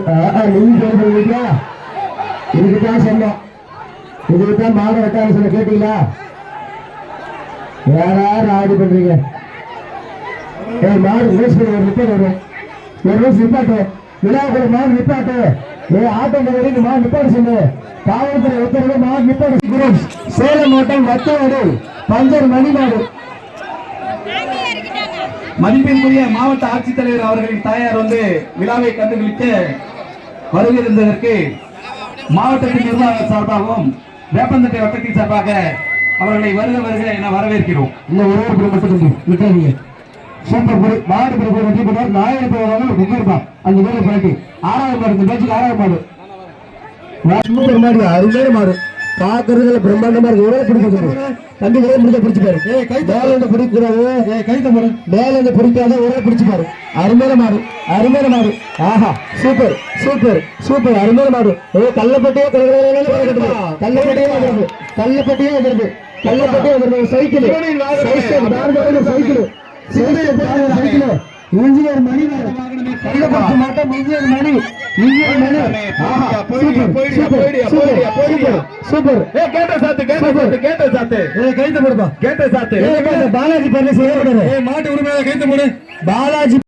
நீங்க சொல்றீங்களா? இதுக்குதான் சொன்னோம், இதுக்குதான் மாடு வெட்டாலும் சொல்ல கேட்டீங்களா? யாராவது ஆடி பண்றீங்க? மாடு ரேஸ் பண்ணி ஒரு நிப்பாட்டு வரும், ஒரு ரேஸ் நிப்பாட்டு விழாவுக்குள்ள மாடு நிப்பாட்டு. ஆட்டம் வரைக்கும் மாடு நிப்பாட்டு சொல்லு. காவல்துறை உத்தரவு மாடு நிப்பாட்டு. சேலம் மாவட்டம் வத்தோடு பஞ்சர் மணிமாடு. மதிப்பிற்குரிய மாவட்ட ஆட்சித்தலைவர் அவர்களின் தாயார் வந்து விழாவை கண்டுகளித்து வருகிறதற்கு மாவட்டத்தின் நிர்வாக சார்பாகவும் வேப்பந்தட்டை வட்டத்தின் சார்பாக அவர்களை வருக வருக என வரவேற்கிறோம். இந்த ஒரே மட்டும் விட்டாதீங்க. சூப்பர் பொருள் மாடு பிறகு வெற்றி பெற்றார். நாயகர் போவாங்க குக்கர்பா அந்த வேலை பாட்டி 6வது மாடு. இந்த பேச்சுக்கு 6வது மாடு. சூப்பர் மாடு, அருமையான மாடு. பாக்குறதுல பிரம்மாண்டமா இருக்கு. ஒரே பிடிக்கிறது தம்பி, ஒரே முடிஞ்ச பிடிச்சுப்பாரு. மேல பிடிக்கூடாது, கைத்த மாடு மேல பிடிக்காத ஒரே பிடிச்சுப்பாரு. அருமையான மாடு, அருமையான மாடு. ஆஹா, சூப்பர் சூப்பர் சூப்பர், அருமையான மாடு. கள்ளப்பட்டியே கள்ளப்பட்டியே வருது, கள்ளப்பட்டியே வருது, கள்ளப்பட்டியே வருது. சைக்கிள் சைக்கிள் சைக்கிள் இன்ஜினியர் மணி கள்ளப்பட்டு மாட்டோம். இன்ஜினியர் மணி, இன்ஜினியர் மணி. சூப்பர். கேட்ட சாத்து கைத்த போடுப்பா, கேட்ட சாத்து பாலாஜி பேர்ல செய்யப்படுற மாட்டு உரிமையாக கைத்த போடு. பாலாஜி